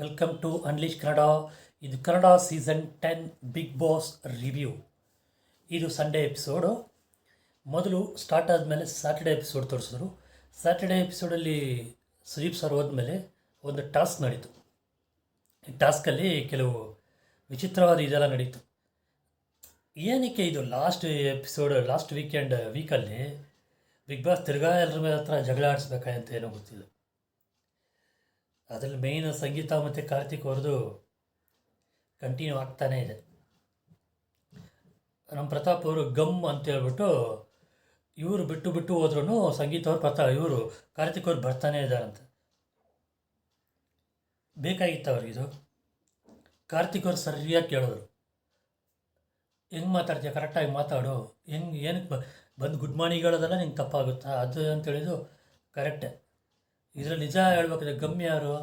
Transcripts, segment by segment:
Welcome to unleash Kannada. ಇದು Kannada season 10 Bigg Boss review. ಇದು Sunday episode. ಮೊದಲು ಸ್ಟಾರ್ಟ್ ಆದಮೇಲೆ ಸ್ಯಾಟರ್ಡೇ ಎಪಿಸೋಡ್ ತೋರಿಸಿದ್ರು. ಸ್ಯಾಟರ್ಡೇ ಎಪಿಸೋಡಲ್ಲಿ ಸುದೀಪ್ ಸರ್ ಹೋದ್ಮೇಲೆ ಒಂದು ಟಾಸ್ಕ್ ನಡೀತು. ಈ ಟಾಸ್ಕಲ್ಲಿ ಕೆಲವು ವಿಚಿತ್ರವಾದ ಇದೆಲ್ಲ ನಡೀತು. ಏನಕ್ಕೆ ಇದು ಲಾಸ್ಟ್ ವೀಕಲ್ಲಿ ಬಿಗ್ ಬಾಸ್ ತಿರ್ಗಾ ಎಲ್ಲರ ಹತ್ರ ಜಗಳ ಆಡಿಸ್ಬೇಕಾಯಂತ ಏನೋ ಗೊತ್ತಿಲ್ಲ. ಅದರಲ್ಲಿ ಮೇಯ್ನ್ ಸಂಗೀತ ಮತ್ತು ಕಾರ್ತಿಕ್ ಅವ್ರದ್ದು ಕಂಟಿನ್ಯೂ ಆಗ್ತಾನೇ ಇದೆ. ನಮ್ಮ ಪ್ರತಾಪ್ ಅವರು ಗಮ್ ಅಂತ ಹೇಳ್ಬಿಟ್ಟು ಇವರು ಬಿಟ್ಟು ಹೋದ್ರೂ ಸಂಗೀತ ಅವರು ಕಾರ್ತಿಕ್ ಅವ್ರು ಬರ್ತಾನೇ ಇದ್ದಾರಂತೆ. ಬೇಕಾಗಿತ್ತು ಅವ್ರಿಗಿದು. ಕಾರ್ತಿಕ್ ಅವ್ರು ಸರಿಯಾಗಿ ಕೇಳೋರು, ಹೆಂಗೆ ಮಾತಾಡ್ತೀಯ, ಕರೆಕ್ಟಾಗಿ ಮಾತಾಡು, ಏನಕ್ಕೆ ಬಂದು ಗುಡ್ ಮಾರ್ನಿಂಗ್ ಹೇಳೋದಲ್ಲ ನಿಂಗೆ ತಪ್ಪಾಗುತ್ತಾ ಅದು ಅಂತೇಳಿದು ಕರೆಕ್ಟೇ. ಇದರಲ್ಲಿ ನಿಜ ಹೇಳ್ಬೇಕಂದ್ರೆ ಗಮ್ ಯಾರು,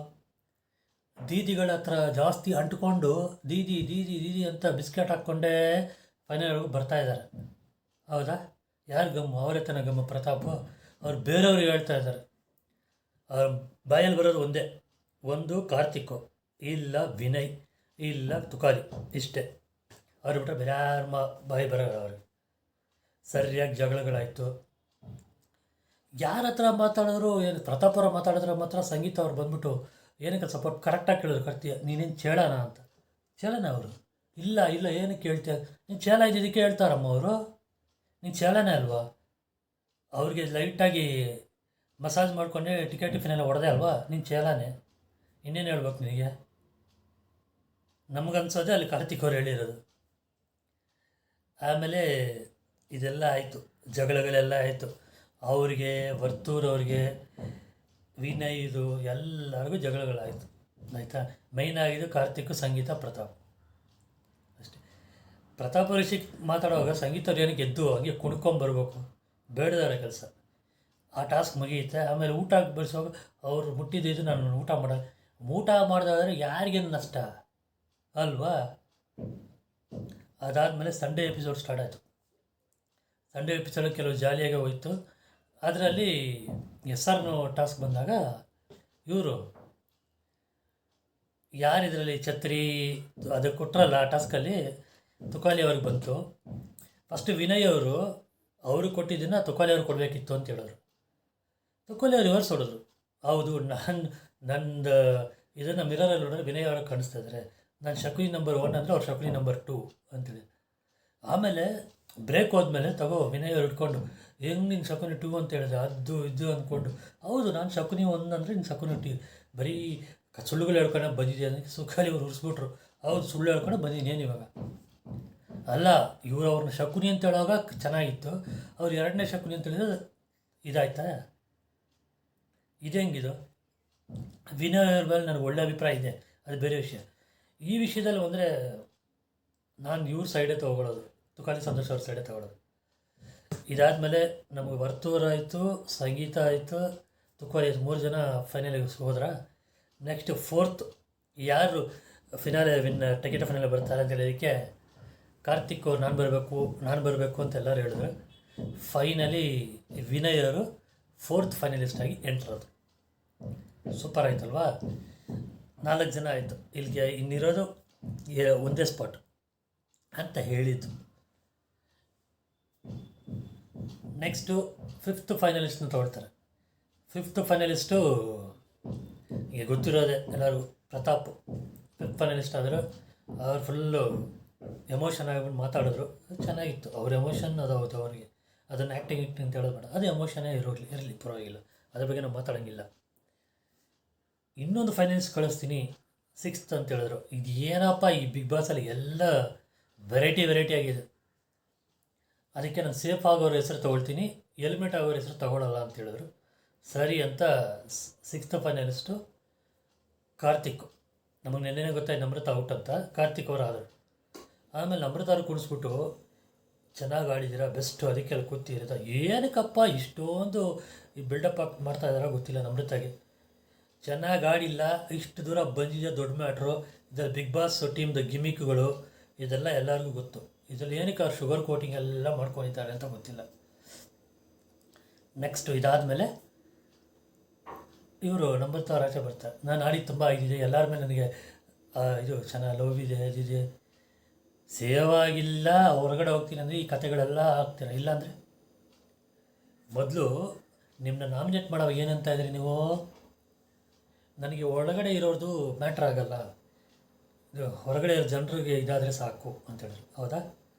ದೀದಿಗಳ ಹತ್ರ ಜಾಸ್ತಿ ಅಂಟ್ಕೊಂಡು ದೀದಿ ದೀದಿ ದೀದಿ ಅಂತ ಬಿಸ್ಕೆಟ್ ಹಾಕ್ಕೊಂಡೇ ಫೈನಲ್ವರೆಗೂ ಬರ್ತಾಯಿದ್ದಾರೆ. ಹೌದಾ? ಯಾರು ಗಮ್ಮು? ಅವರೇ ತನ್ನ ಗಮ್ಮು ಪ್ರತಾಪ್. ಅವ್ರು ಬೇರೆಯವ್ರಿಗೆ ಹೇಳ್ತಾ ಇದ್ದಾರೆ. ಅವ್ರ ಬಾಯಲ್ಲಿ ಬರೋದು ಒಂದೇ, ಒಂದು ಕಾರ್ತಿಕ್ಕು, ಇಲ್ಲ ವಿನಯ್, ಇಲ್ಲ ತುಕಾಲಿ, ಇಷ್ಟೇ. ಅವ್ರು ಬಿಟ್ಟರೆ ಬೇರೆ ಯಾರು ಬಾಯಿ ಬರೋರು ಅವ್ರಿಗೆ. ಸರಿಯಾಗಿ ಜಗಳಗಳಾಯಿತು. ಯಾರ ಹತ್ರ ಮಾತಾಡಿದ್ರು, ಏನು ಪ್ರತಾಪ್ ಅವರ ಮಾತಾಡಿದ್ರೆ ಮಾತ್ರ ಸಂಗೀತ ಅವ್ರು ಬಂದ್ಬಿಟ್ಟು ಏನಕ್ಕೆ ಸಪೋರ್ಟ್ ಕರೆಕ್ಟಾಗಿ ಕೇಳಿದ್ರು, ಕರ್ತೀಯ ನೀನೇನು ಚೇಳನ ಅಂತ. ಚೇಳನ ಅವರು? ಇಲ್ಲ ಏನಕ್ಕೆ ಕೇಳ್ತೀಯ, ನೀನು ಚೇಳ ಇದ್ದಿದ್ದಕ್ಕೆ ಹೇಳ್ತಾರಮ್ಮ ಅವರು, ನೀನು ಚೇಳನೇ ಅಲ್ವಾ? ಅವ್ರಿಗೆ ಲೈಟಾಗಿ ಮಸಾಜ್ ಮಾಡ್ಕೊಂಡೆ ಟಿಫಿನೆಲ್ಲ ಹೊಡೆದೆ ಅಲ್ವಾ, ನೀನು ಚೇಳನೇ. ಇನ್ನೇನು ಹೇಳ್ಬೇಕು ನಿನಗೆ? ನಮಗನ್ಸೋದೆ ಅಲ್ಲಿ ಕಾರ್ತಿಕ್ ಅವ್ರು ಹೇಳಿರೋದು. ಆಮೇಲೆ ಇದೆಲ್ಲ ಆಯಿತು, ಜಗಳಗಳೆಲ್ಲ ಆಯಿತು. ಅವರಿಗೆ, ವರ್ತೂರವ್ರಿಗೆ, ವಿನಯ್ದು ಎಲ್ಲರಿಗೂ ಜಗಳಗಳಾಯಿತು. ಆಯಿತಾ? ಮೈನ್ ಆಗಿದ್ದು ಕಾರ್ತಿಕ್, ಸಂಗೀತ, ಪ್ರತಾಪ್ ಅಷ್ಟೇ. ಪ್ರತಾಪ್ ಅವ್ರಿಗೆ ಮಾತಾಡುವಾಗ ಸಂಗೀತ ಅವ್ರು ಏನಕ್ಕೆ ಗೆದ್ದು ಹಂಗೆ ಕುಣ್ಕೊಂಬರ್ಬೇಕು, ಬೇಡದಾರೆ ಕೆಲಸ. ಆ ಟಾಸ್ಕ್ ಮುಗಿಯುತ್ತೆ. ಆಮೇಲೆ ಊಟ ಬಡಿಸುವಾಗ ಅವ್ರು ಮುಟ್ಟಿದ್ದು ನಾನು ಊಟ ಮಾಡಿದಾದ್ರೆ ಯಾರಿಗೇನು ನಷ್ಟ ಅಲ್ವಾ? ಅದಾದಮೇಲೆ ಸಂಡೇ ಎಪಿಸೋಡ್ ಸ್ಟಾರ್ಟ್ ಆಯಿತು. ಸಂಡೇ ಎಪಿಸೋಡ್ ಕೆಲವು ಜಾಲಿಯಾಗಿ ಹೋಯಿತು. ಅದರಲ್ಲಿ SR ಟಾಸ್ಕ್ ಬಂದಾಗ ಇವರು ಯಾರಿದರಲ್ಲಿ ಛತ್ರಿ ಅದು ಕೊಟ್ಟರಲ್ಲ ಆ ಟಾಸ್ಕಲ್ಲಿ ತುಕಾಲಿ ಅವ್ರಿಗೆ ಬಂತು. ಫಸ್ಟು ವಿನಯ್ ಅವರು ಕೊಟ್ಟಿದ್ದನ್ನು ತುಕಾಲಿ ಅವ್ರಿಗೆ ಕೊಡಬೇಕಿತ್ತು ಅಂತ ಹೇಳಿದ್ರು. ತುಕಾಲಿ ಅವ್ರು ರಿವರ್ಸ್ ಹೊಡೆದ್ರು. ಹೌದು, ನಂದು ಇದನ್ನು ಮಿರರಲ್ಲಿ ನೋಡಿದ್ರೆ ವಿನಯ್ ಅವ್ರಿಗೆ ಕಾಣಿಸ್ತಾ ಇದ್ದಾರೆ, ನಾನು ಶಕುನಿ ನಂಬರ್ 1 ಅಂದರೆ ಅವ್ರು ಶಕುನಿ ನಂಬರ್ 2 ಅಂತೇಳಿ. ಆಮೇಲೆ ಬ್ರೇಕ್ ಹೋದ್ಮೇಲೆ ವಿನಯ್ ಅವ್ರು ಇಟ್ಕೊಂಡು ಹೆಂಗೆ ನೀನು ಶಕುನಿ 2 ಅಂತ ಹೇಳಿದೆ, ಅದು ಇದು ಅಂದ್ಕೊಂಡು, ಹೌದು ನಾನು ಶಕುನಿ 1 ಅಂದರೆ ನೀನು ಶಕುನಿ 2, ಬರೀ ಸುಳ್ಳುಗಳು ಹೇಳ್ಕೊಂಡು ಬಂದಿದ್ದೆ ಅಂದರೆ ಸುಖಾಲಿ ಅವ್ರು ಉರಿಸ್ಬಿಟ್ರು. ಹೌದು, ಸುಳ್ಳು ಹೇಳ್ಕೊಂಡು ಬಂದಿದ್ದೇನು ಇವಾಗ ಅಲ್ಲ. ಅವ್ರನ್ನ ಶಕುನಿ ಅಂತ ಹೇಳುವಾಗ ಚೆನ್ನಾಗಿತ್ತು, ಅವ್ರು ಎರಡನೇ ಶಕುನಿ ಅಂತ ಹೇಳಿದ್ರೆ ಇದಾಯ್ತಾ? ಇದು ಹೆಂಗಿದು? ವಿನಯ್ ಅವ್ರ ಮೇಲೆ ನನಗೆ ಒಳ್ಳೆ ಅಭಿಪ್ರಾಯ ಇದೆ, ಅದು ಬೇರೆ ವಿಷಯ. ಈ ವಿಷಯದಲ್ಲಿ ಅಂದರೆ ನಾನು ಇವ್ರ ಸೈಡೇ ತೊಗೊಳ್ಳೋದು, ತುಕಾಲಿ ಸಂತೋಷ್ ಅವ್ರ ಸೈಡೇ ತೊಗೊಳ್ಳೋದು. ಇದಾದಮೇಲೆ ನಮಗೆ ವರ್ತೂರ್ ಆಯಿತು, ಸಂಗೀತ ಆಯಿತು, ತುಕಾಲಿ ಆಯಿತು, 3 ಜನ ಫೈನಲಿಗೆ ಹೋದ್ರ. ನೆಕ್ಸ್ಟ್ 4th ಯಾರು ಟಿಕೆಟ್ ಫೈನಲ್ ಬರ್ತಾರೆ ಅಂತ ಹೇಳೋದಕ್ಕೆ ಕಾರ್ತಿಕ್ ಅವ್ರು ನಾನು ಬರಬೇಕು ಅಂತ ಎಲ್ಲರೂ ಹೇಳಿದ್ರು. ಫೈನಲಿ ವಿನಯ್ ಅವರು 4th ಫೈನಲಿಸ್ಟ್ ಆಗಿ ಎಂಟ್ರದು. ಸೂಪರ್ ಆಯ್ತಲ್ವಾ? 4 ಜನ ಆಯಿತು. ಇಲ್ಲಿಗೆ ಇನ್ನಿರೋದು ಒಂದೇ ಸ್ಪಾಟ್ ಅಂತ ಹೇಳಿದ್ದು. ನೆಕ್ಸ್ಟು 5th ಫೈನಲಿಸ್ಟ್ನ ತೊಗೊಳ್ತಾರೆ. 5th ಫೈನಲಿಸ್ಟು ಈಗ ಗೊತ್ತಿರೋದೆ ಎಲ್ಲರಿಗೂ, ಪ್ರತಾಪ್ 5th ಫೈನಲಿಸ್ಟ್ ಆದರು. ಅವ್ರು ಫುಲ್ಲು ಎಮೋಷನ್ ಆಗಿಬಿಟ್ಟು ಮಾತಾಡಿದ್ರು. ಚೆನ್ನಾಗಿತ್ತು ಅವ್ರ ಎಮೋಷನ್. ಅದು ಅವ್ರಿಗೆ ಅದನ್ನು ಆ್ಯಕ್ಟಿಂಗ್ ಅಂತ ಹೇಳೋದು ಬೇಡ, ಅದು ಎಮೋಷನೇ ಇರಲಿ ಪರವಾಗಿಲ್ಲ, ಅದ್ರ ಬಗ್ಗೆ ನಾವು ಮಾತಾಡೋಂಗಿಲ್ಲ. ಇನ್ನೊಂದು ಫೈನಲಿಸ್ಟ್ ಕಳಿಸ್ತೀನಿ 6th ಅಂತ ಹೇಳಿದ್ರು. ಇದು ಏನಪ್ಪ ಈ ಬಿಗ್ ಬಾಸಲ್ಲಿ ಎಲ್ಲ ವೆರೈಟಿ ಆಗಿದೆ. ಅದಕ್ಕೆ ನಾನು ಸೇಫ್ ಆಗೋರ ಹೆಸರು ತೊಗೊಳ್ತೀನಿ, ಎಲಿಮಿನೇಟ್ ಆಗೋರ ಹೆಸರು ತೊಗೊಳ್ಳಲ್ಲ ಅಂತ ಹೇಳಿದ್ರು. ಸರಿ ಅಂತ 6th ಫೈನಲಿಸ್ಟು ಕಾರ್ತಿಕ್. ನಮಗೆ ನೆನ್ನೆ ಗೊತ್ತಾಯ್ತು ನಮ್ರತ ಔಟ್ ಅಂತ. ಕಾರ್ತಿಕ್ ಅವರು ಆದರು. ಆಮೇಲೆ ನಮ್ರತ ಅವ್ರು ಕುಣಿಸ್ಬಿಟ್ಟು ಚೆನ್ನಾಗಿ ಆಡಿದ್ದೀರಾ, ಬೆಸ್ಟು, ಅದಕ್ಕೆ ಅಲ್ಲಿ ಕೂತಿರುತ್ತೆ. ಏನಕ್ಕಪ್ಪ ಇಷ್ಟೊಂದು ಈ ಬಿಲ್ಡಪ್ ಮಾಡ್ತಾ ಇದ್ದಾರೋ ಗೊತ್ತಿಲ್ಲ. ನಮ್ರತಾಗೆ ಚೆನ್ನಾಗಿ ಆಡಿಲ್ಲ, ಇಷ್ಟು ದೂರ ಬಂದಿದೆ, ದೊಡ್ಡ ಮ್ಯಾಟ್ರು. ಇದರಲ್ಲಿ ಬಿಗ್ ಬಾಸ್ ಟೀಮ್ದು ಗಿಮಿಕ್ಗಳು ಇದೆಲ್ಲ ಎಲ್ಲರಿಗೂ ಗೊತ್ತು. ಇದರಲ್ಲಿ ಏನಕ್ಕೆ ಅವ್ರು ಶುಗರ್ ಕೋಟಿಂಗ್ ಎಲ್ಲ ಮಾಡ್ಕೊಂಡಿದ್ದಾರೆ ಅಂತ ಗೊತ್ತಿಲ್ಲ. ನೆಕ್ಸ್ಟು ಇದಾದಮೇಲೆ ಇವರು ನಂಬರ್ ಅವ್ರು ಆಚೆ ಬರ್ತಾರೆ. ನಾನು ಆಡಿದ್ದು ತುಂಬ ಇದಿದೆ, ಎಲ್ಲರ ಮೇಲೆ ನನಗೆ ಇದು ಚೆನ್ನಾಗಿ ಲವ್ ಇದೆ, ಅದಿದೆ, ಸೇವ್ ಆಗಿಲ್ಲ, ಹೊರಗಡೆ ಹೋಗ್ತೀನಿ ಅಂದರೆ ಈ ಕತೆಗಳೆಲ್ಲ ಆಗ್ತೀರ. ಇಲ್ಲಾಂದರೆ ಮೊದಲು ನಿಮ್ಮನ್ನ ನಾಮಿನೇಟ್ ಮಾಡೋವಾಗ ಏನಂತ ಇದ್ರಿ ನೀವು, ನನಗೆ ಒಳಗಡೆ ಇರೋದು ಮ್ಯಾಟ್ರ್ ಆಗಲ್ಲ, ಇದು ಹೊರಗಡೆ ಇರೋ ಜನರಿಗೆ ಇದಾದರೆ ಸಾಕು ಅಂತ ಹೇಳಿದ್ರು. ಹೌದಾ,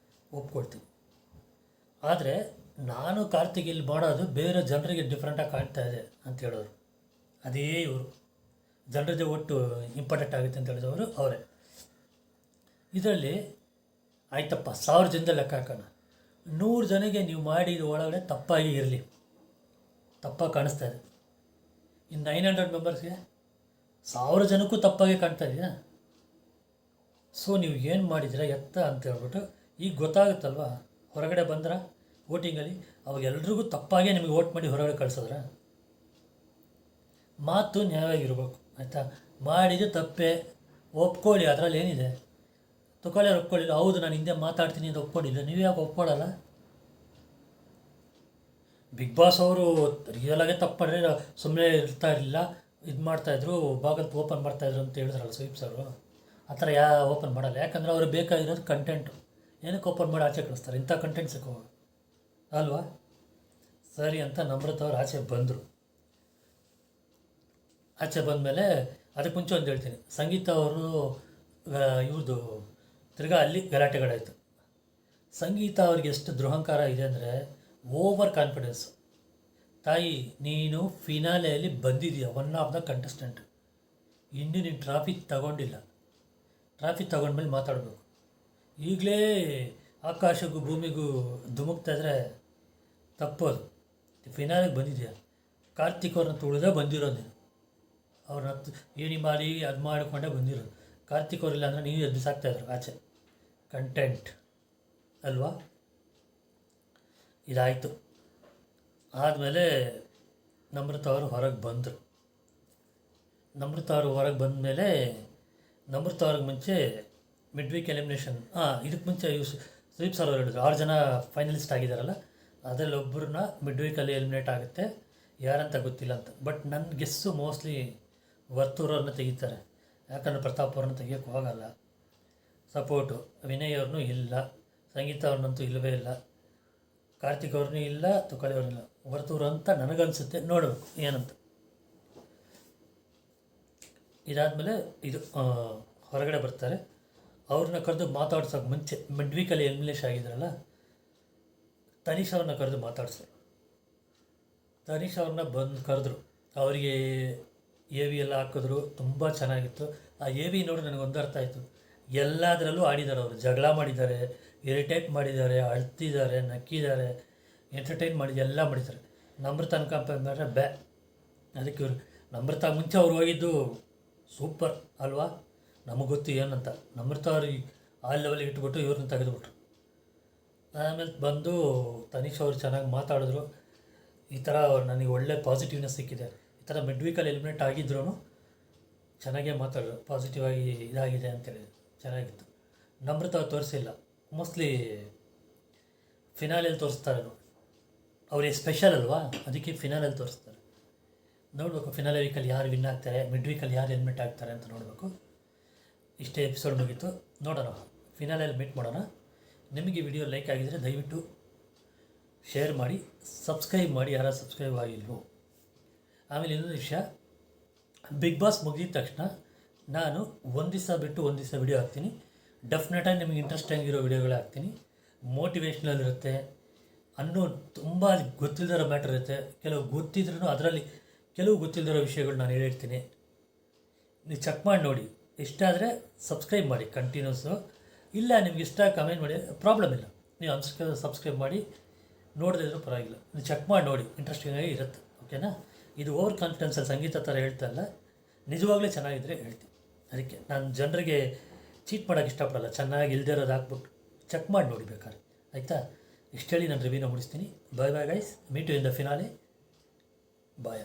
ಒಪ್ಕೊಳ್ತೀನಿ. ಆದರೆ ನಾನು ಕಾರ್ತಿಕ್ ಇಲ್ಲಿ ಮಾಡೋದು ಬೇರೆ ಜನರಿಗೆ ಡಿಫ್ರೆಂಟಾಗಿ ಕಾಣ್ತಾ ಇದೆ ಅಂತ ಹೇಳೋರು. ಅದೇ ಇವರು ಜನರದ್ದು ಒಟ್ಟು ಇಂಪಾರ್ಟೆಂಟ್ ಆಗುತ್ತೆ ಅಂತ ಹೇಳಿದವರು ಅವರೇ. ಇದರಲ್ಲಿ ಆಯ್ತಪ್ಪ, 1000 ಜನದ ಲೆಕ್ಕ ಹಾಕೋಣ. 100 ಜನಕ್ಕೆ ನೀವು ಮಾಡಿದ ಒಳಗಡೆ ತಪ್ಪಾಗಿ ಇರಲಿ, ತಪ್ಪಾಗಿ ಕಾಣಿಸ್ತಾ ಇದೆ. ಇನ್ನು 900 ಮೆಂಬರ್ಸ್ಗೆ 1000 ಜನಕ್ಕೂ ತಪ್ಪಾಗಿ ಕಾಣ್ತಾ ಇದೆಯಾ? ಸೊ ನೀವು ಏನು ಮಾಡಿದ್ದೀರಾ ಎತ್ತ ಅಂತ ಹೇಳ್ಬಿಟ್ಟು ಈಗ ಗೊತ್ತಾಗುತ್ತಲ್ವ. ಹೊರಗಡೆ ಬಂದ್ರೆ ವೋಟಿಂಗಲ್ಲಿ ಅವಾಗ ಎಲ್ರಿಗೂ ತಪ್ಪಾಗೇ ನಿಮಗೆ ವೋಟ್ ಮಾಡಿ ಹೊರಗಡೆ ಕಳಿಸಿದ್ರ? ಮಾತು ನ್ಯಾಯವಾಗಿರ್ಬೇಕು, ಆಯಿತಾ? ಮಾಡಿದ್ದು ತಪ್ಪೇ, ಒಪ್ಕೊಳ್ಳಿ, ಅದರಲ್ಲಿ ಏನಿದೆ. ತುಕಾಲಿ ಒಪ್ಕೊಳ್ಳಿಲ್ಲ, ಹೌದು ನಾನು ಹಿಂದೆ ಮಾತಾಡ್ತೀನಿ ಅಂತ ಒಪ್ಕೊಂಡಿಲ್ಲ, ನೀವು ಯಾಕೆ ಒಪ್ಕೊಳ್ಳಲ್ಲ? ಬಿಗ್ ಬಾಸ್ ಅವರು ರಿಯಲಾಗೆ ತಪ್ಪು ಮಾಡಿದ್ರೆ ಸುಮ್ಮನೆ ಇರ್ತಾ ಇರಲಿಲ್ಲ, ಇದು ಮಾಡ್ತಾಯಿದ್ರು, ಬಾಗಲ್ ಓಪನ್ ಮಾಡ್ತಾಯಿದ್ರು ಅಂತ ಹೇಳಿದ್ರಲ್ಲ ಸ್ವೀಪ್ಸ್ ಅವರು. ಆ ಥರ ಓಪನ್ ಮಾಡಲ್ಲ, ಯಾಕಂದರೆ ಅವ್ರಿಗೆ ಬೇಕಾಗಿರೋದು ಕಂಟೆಂಟು. ಏನಕ್ಕೆ ಓಪನ್ ಮಾಡಿ ಆಚೆ ಕಳಿಸ್ತಾರೆ? ಇಂಥ ಕಂಟೆಂಟ್ ಸಿಕ್ಕೋ ಅಲ್ವಾ? ಸರಿ ಅಂತ ನಮ್ರತ ಅವ್ರು ಆಚೆ ಬಂದರು. ಆಚೆ ಬಂದಮೇಲೆ ಅದಕ್ಕೆ ಮುಂಚೆ ಒಂದು ಹೇಳ್ತೀನಿ, ಸಂಗೀತ ಅವರು ಇವ್ರದ್ದು ತಿರ್ಗಾ ಅಲ್ಲಿ ಗಲಾಟೆಗಳಾಯಿತು. ಸಂಗೀತ ಅವ್ರಿಗೆ ಎಷ್ಟು ದುರಹಂಕಾರ ಇದೆ ಅಂದರೆ ಓವರ್ ಕಾನ್ಫಿಡೆನ್ಸ್. ತಾಯಿ, ನೀನು ಫಿನಾಲೆಯಲ್ಲಿ ಬಂದಿದೆಯಾ, ಒನ್ ಆಫ್ ದ ಕಂಟೆಸ್ಟೆಂಟ್, ಇನ್ನೂ ನೀನು ಟ್ರಾಫಿಕ್ ತಗೊಂಡಿಲ್ಲ. ಟ್ರಾಫಿಕ್ ತಗೊಂಡ್ಮೇಲೆ ಮಾತಾಡಬೇಕು. ಈಗಲೇ ಆಕಾಶಕ್ಕೂ ಭೂಮಿಗೂ ಧುಮುಕ್ತಾ ಇದ್ರೆ ತಪ್ಪೋದು. ಫಿನಾಲೆಗೆ ಬಂದಿದೆಯಾ, ಕಾರ್ತಿಕ್ ಅವ್ರನ್ನ ತುಳಿದೇ ಬಂದಿರೋದು ನೀನು. ಅವ್ರನ್ನ ಏನಿ ಮಾಡಿ ಅದು ಮಾಡಿಕೊಂಡೇ ಬಂದಿರೋದು. ಕಾರ್ತಿಕ್ ಅವರಿಲ್ಲ ಅಂದರೆ ನೀವು ಎದ್ದು ಬಿಸಾಕ್ತಾಯಿದ್ರು ಆಚೆ. ಕಂಟೆಂಟ್ ಅಲ್ವಾ? ಇದಾಯಿತು. ಆದಮೇಲೆ ನಮ್ರತ ಅವರು ಹೊರಗೆ ಬಂದರು. ನಮ್ರತ ಅವರು ಹೊರಗೆ ಬಂದಮೇಲೆ ನಮ್ರತ ಅವ್ರಿಗೆ ಮುಂಚೆ ಮಿಡ್ ವೀಕ್ ಎಲಿಮಿನೇಷನ್, ಇದಕ್ಕೆ ಮುಂಚೆ ಸ್ವೀಪ್ ಸರ್ ಅವರು ಹೇಳಿದ್ರು 6 ಜನ ಫೈನಲಿಸ್ಟ್ ಆಗಿದ್ದಾರಲ್ಲ, ಅದರಲ್ಲಿ ಒಬ್ಬರನ್ನ ಮಿಡ್ ವೀಕಲ್ಲಿ ಎಲಿಮಿನೇಟ್ ಆಗುತ್ತೆ, ಯಾರಂತ ಗೊತ್ತಿಲ್ಲ ಅಂತ. ಬಟ್ ನನ್ನ ಗೆಸ್ಸು ಮೋಸ್ಟ್ಲಿ ವರ್ತೂರವ್ರನ್ನ ತೆಗಿತಾರೆ, ಯಾಕಂದರೆ ಪ್ರತಾಪ್ ಅವ್ರನ್ನ ತೆಗಿಯೋಕ್ಕೆ ಹೋಗಲ್ಲ. ಸಪೋರ್ಟು ವಿನಯ್ ಅವ್ರನ್ನೂ ಇಲ್ಲ, ಸಂಗೀತ ಅವ್ರನ್ನಂತೂ ಇಲ್ಲವೇ ಇಲ್ಲ, ಕಾರ್ತಿಕ್ ಅವ್ರನ್ನೂ ಇಲ್ಲ, ತುಕಾಲಿ ಅವ್ರನ್ನಿಲ್ಲ. ವರ್ತೂರು ಅಂತ ನನಗನ್ಸುತ್ತೆ, ನೋಡಬೇಕು ಏನಂತ. ಇದಾದಮೇಲೆ ಇದು ಹೊರಗಡೆ ಬರ್ತಾರೆ. ಅವ್ರನ್ನ ಕರೆದು ಮಾತಾಡ್ಸೋಕೆ ಮುಂಚೆ ಮಿಡ್ ವೀಕಲ್ಲಿ ಎಲಿಮಿನೇಷನ್ ಆಗಿದ್ರಲ್ಲ, ತನಿಷ್ ಅವ್ರನ್ನ ಕರೆದು ಮಾತಾಡ್ಸೋರು. ತನಿಷ್ ಅವ್ರನ್ನ ಬಂದು ಕರೆದ್ರು, ಅವರಿಗೆ ಎ ವಿ ಎಲ್ಲ ಹಾಕಿದ್ರು, ತುಂಬ ಚೆನ್ನಾಗಿತ್ತು. ಆ ಎ ವಿ ನೋಡಿ ನನಗೊಂದು ಅರ್ಥ ಆಯಿತು, ಎಲ್ಲದರಲ್ಲೂ ಆಡಿದ್ದಾರೆ ಅವರು. ಜಗಳ ಮಾಡಿದ್ದಾರೆ, ಇರಿಟೇಟ್ ಮಾಡಿದ್ದಾರೆ, ಅಳ್ತಿದ್ದಾರೆ, ನಕ್ಕಿದ್ದಾರೆ, ಎಂಟರ್ಟೈನ್ ಮಾಡಿ ಎಲ್ಲ ಮಾಡಿದ್ದಾರೆ. ನಮ್ರತ ಅನ್ಕೊಂಡ್ರೆ ಬ್ಯಾ. ಅದಕ್ಕೆ ಇವರು ನಮ್ರತ ಮುಂಚೆ ಅವ್ರು ಹೋಗಿದ್ದು ಸೂಪರ್ ಅಲ್ವಾ? ನಮಗೆ ಗೊತ್ತು ಏನಂತ. ನಮ್ರತ ಅವ್ರಿಗೆ ಆ ಲೆವೆಲ್ಗೆ ಇಟ್ಬಿಟ್ಟು ಇವ್ರನ್ನ ತೆಗೆದುಬಿಟ್ರು. ಆಮೇಲೆ ಬಂದು ತನಿಷ್ ಅವರು ಚೆನ್ನಾಗಿ ಮಾತಾಡಿದ್ರು. ಈ ಥರ ನನಗೆ ಒಳ್ಳೆ ಪಾಸಿಟಿವ್ನೆಸ್ ಸಿಕ್ಕಿದೆ. ಈ ಥರ ಮಿಡ್ ವೀಕಲ್ಲಿ ಎಲಿಮಿನೇಟ್ ಆಗಿದ್ರೂ ಚೆನ್ನಾಗೇ ಮಾತಾಡಿದ್ರು, ಪಾಸಿಟಿವ್ ಆಗಿ ಇದಾಗಿದೆ ಅಂತೇಳಿ ಚೆನ್ನಾಗಿತ್ತು. ನಮ್ರತ ಅವ್ರು ತೋರಿಸಿಲ್ಲ, ಮೋಸ್ಟ್ಲಿ ಫಿನಾಲೆಯಲ್ಲಿ ತೋರಿಸ್ತಾರೆ. ಅವ್ರಿಗೆ ಸ್ಪೆಷಲ್ ಅಲ್ವಾ, ಅದಕ್ಕೆ ಫಿನಾಲೆಯಲ್ಲಿ ತೋರಿಸ್ತಾರೆ. ನೋಡಬೇಕು ಫಿನಾಲೆ ವೀಕಲ್ಲಿ ಯಾರು ವಿನ್ ಆಗ್ತಾರೆ, ಮಿಡ್ ವೀಕಲ್ಲಿ ಯಾರು ಎಲಿಮಿನೇಟ್ ಆಗ್ತಾರೆ ಅಂತ ನೋಡಬೇಕು. ಇಷ್ಟೇ ಎಪಿಸೋಡ್ ಮುಗೀತು, ನೋಡೋಣ ಫಿನಾಲೆಯಲ್ಲಿ ಮೀಟ್ ಮಾಡೋಣ. ನಿಮಗೆ ವಿಡಿಯೋ ಲೈಕ್ ಆಗಿದ್ದರೆ ದಯವಿಟ್ಟು ಶೇರ್ ಮಾಡಿ, ಸಬ್ಸ್ಕ್ರೈಬ್ ಮಾಡಿ ಯಾರು ಸಬ್ಸ್ಕ್ರೈಬ್ ಆಗಿಲ್ವೋ. ಆಮೇಲೆ ಇನ್ನೊಂದು ವಿಷಯ, ಬಿಗ್ ಬಾಸ್ ಮುಗಿದ ತಕ್ಷಣ ನಾನು ಒಂದು ದಿವಸ ಬಿಟ್ಟು ಒಂದು ದಿವಸ ವಿಡಿಯೋ ಹಾಕ್ತೀನಿ. ಡೆಫಿನೆಟಾಗಿ ನಿಮಗೆ ಇಂಟ್ರೆಸ್ಟಿಂಗ್ ಆಗಿರೋ ವಿಡಿಯೋಗಳೇ ಹಾಕ್ತೀನಿ. ಮೋಟಿವೇಶ್ನಲ್ ಇರುತ್ತೆ, ಅನ್ನೋ ತುಂಬ ಗೊತ್ತಿಲ್ಲದಿರೋ ಮ್ಯಾಟರ್ ಇರುತ್ತೆ, ಕೆಲವು ಗೊತ್ತಿದ್ರೂ ಅದರಲ್ಲಿ ಕೆಲವು ಗೊತ್ತಿಲ್ಲದಿರೋ ವಿಷಯಗಳು ನಾನು ಹೇಳಿರ್ತೀನಿ. ನೀವು ಚೆಕ್ ಮಾಡಿ ನೋಡಿ. ಇಷ್ಟ ಆದರೆ ಸಬ್ಸ್ಕ್ರೈಬ್ ಮಾಡಿ ಕಂಟಿನ್ಯೂಸು, ಇಲ್ಲ ನಿಮ್ಗೆ ಇಷ್ಟ ಕಮೆಂಟ್ ಮಾಡಿ, ಪ್ರಾಬ್ಲಮ್ ಇಲ್ಲ. ನೀವು ಸಬ್ಸ್ಕ್ರೈಬ್ ಮಾಡಿ ನೋಡದಿದ್ರೂ ಪರವಾಗಿಲ್ಲ, ನೀವು ಚೆಕ್ ಮಾಡಿ ನೋಡಿ, ಇಂಟ್ರೆಸ್ಟಿಂಗಾಗಿ ಇರುತ್ತೆ. ಓಕೆನಾ? ಇದು ಓವರ್ ಕಾನ್ಫಿಡೆನ್ಸಲ್ಲಿ ಸಂಗೀತ ಥರ ಹೇಳ್ತಾ ಇಲ್ಲ, ನಿಜವಾಗ್ಲೂ ಚೆನ್ನಾಗಿದ್ದರೆ ಹೇಳ್ತೀನಿ. ಅದಕ್ಕೆ ನಾನು ಜನರಿಗೆ ಚೀಟ್ ಮಾಡೋಕ್ಕೆ ಇಷ್ಟಪಡಲ್ಲ, ಚೆನ್ನಾಗಿ ಇಲ್ಲದೇ ಇರೋದು ಹಾಕ್ಬಿಟ್ಟು ಚೆಕ್ ಮಾಡಿ ನೋಡಿ ಬೇಕಾದ್ರೆ, ಆಯಿತಾ? ಇಷ್ಟು ಹೇಳಿ ನಾನು ರಿವ್ಯೂನ ಮುಗಿಸ್ತೀನಿ. Bye bye guys, meet you in the finale. Bye.